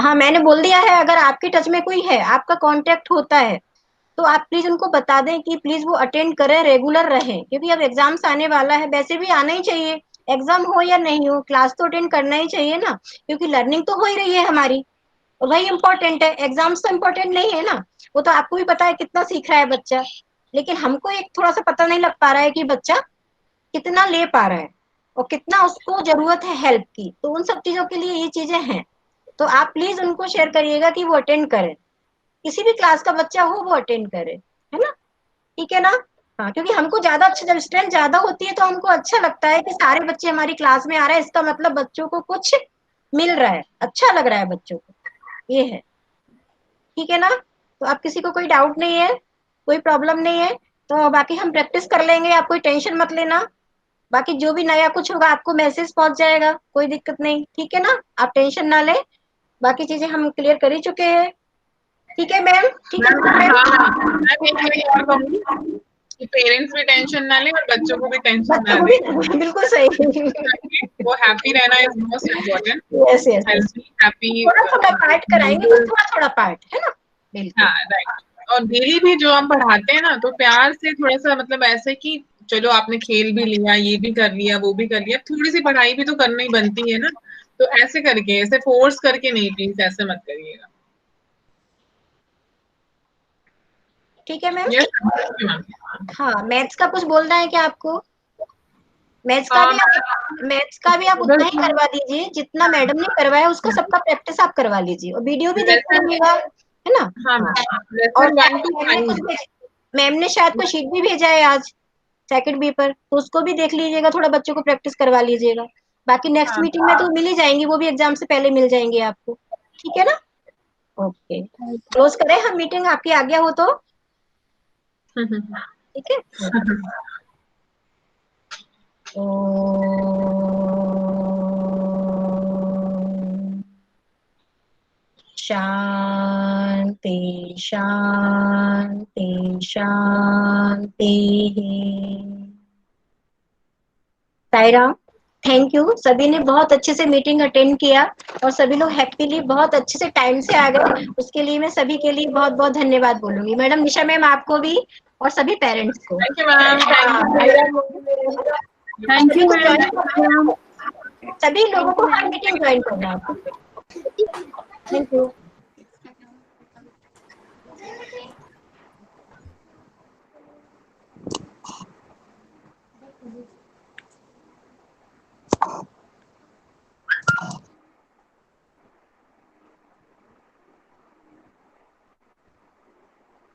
Speaker 2: हाँ मैंने बोल दिया है, अगर आपके टच में कोई है, आपका कांटेक्ट होता है, तो आप प्लीज उनको बता दें कि प्लीज वो अटेंड करें, रेगुलर रहें, क्योंकि अब एग्जाम्स आने वाला है, वैसे भी आना ही चाहिए, एग्जाम हो या नहीं हो क्लास तो अटेंड करना ही चाहिए ना, क्योंकि लर्निंग तो हो ही रही है हमारी और वही इम्पोर्टेंट है, एग्जाम्स तो इम्पोर्टेंट नहीं है ना। वो तो आपको भी पता है कितना सीख रहा है बच्चा, लेकिन हमको एक थोड़ा सा पता नहीं लग पा रहा है कि बच्चा कितना ले पा रहा है और कितना उसको जरूरत है हेल्प की। तो उन सब चीजों के लिए ये चीजें हैं, तो आप प्लीज उनको शेयर करिएगा कि वो अटेंड करें, किसी भी क्लास का बच्चा हो वो अटेंड करे, है ना, ठीक है ना। हाँ, क्योंकि हमको ज्यादा अच्छा, जब स्ट्रेंथ ज्यादा होती है तो हमको अच्छा लगता है कि सारे बच्चे हमारी क्लास में आ रहे हैं, इसका मतलब बच्चों को कुछ मिल रहा है, अच्छा लग रहा है बच्चों को, ये है, ठीक है ना। तो आप किसी को कोई डाउट नहीं है, कोई प्रॉब्लम नहीं है, तो बाकी हम प्रैक्टिस कर लेंगे, आप कोई टेंशन मत लेना। बाकी जो भी नया कुछ होगा आपको मैसेज पहुंच जाएगा, कोई दिक्कत नहीं, ठीक है ना, आप टेंशन ना लें, बाकी चीजें हम क्लियर कर ही चुके हैं, ठीक है मैम, ठीक है मैम।
Speaker 4: पेरेंट्स भी टेंशन ना लें और बच्चों को भी टेंशन ना लें,
Speaker 2: बिल्कुल सही,
Speaker 4: वो हैप्पी रहना is most important.
Speaker 2: Yes yes,
Speaker 4: happy
Speaker 2: थोड़ा थोड़ा पार्ट कराएंगे, बस थोड़ा थोड़ा पार्ट, है ना, बिल्कुल।
Speaker 4: हाँ राइट, और डेली भी जो हम पढ़ाते हैं ना, तो प्यार से थोड़ा सा, मतलब ऐसे कि चलो आपने खेल भी लिया, ये भी कर लिया, वो भी कर लिया, थोड़ी सी पढ़ाई भी तो करनी ही बनती है ना, तो ऐसे करके, ऐसे फोर्स करके नहीं, प्लीज ऐसे मत करिएगा,
Speaker 2: ठीक है मैम।
Speaker 4: yes,
Speaker 2: हाँ, मैथ्स का कुछ बोलना है क्या आपको? मैथ्स का भी आप उतना ही करवा दीजिए जितना मैडम ने करवाया, उसका सबका प्रैक्टिस आप करवा लीजिए और वीडियो भी देखते रहिएगा, है ना। और मैम ने शायद कोई शीट भी भेजा है आज सेकंड बी पर, तो उसको भी देख लीजिएगा, थोड़ा बच्चों को प्रैक्टिस करवा लीजिएगा। बाकी नेक्स्ट मीटिंग में तो मिल ही जाएंगी, वो भी एग्जाम से पहले मिल जाएंगे आपको, ठीक है ना। ओके, क्लोज करें हम मीटिंग, आपकी आज्ञा हो तो, ठीक है। ओम शांति शांति शांति। साई राम। थैंक यू, सभी ने बहुत अच्छे से मीटिंग अटेंड किया और सभी लोग हैप्पीली बहुत अच्छे से टाइम से आ गए, उसके लिए मैं सभी के लिए बहुत बहुत धन्यवाद बोलूंगी। मैडम निशा मैम आपको भी और सभी पेरेंट्स को।
Speaker 4: Thank you ma'am.
Speaker 10: Thank you ma'am.
Speaker 2: सभी लोगों को हर मीटिंग ज्वाइन करना है। Thank you.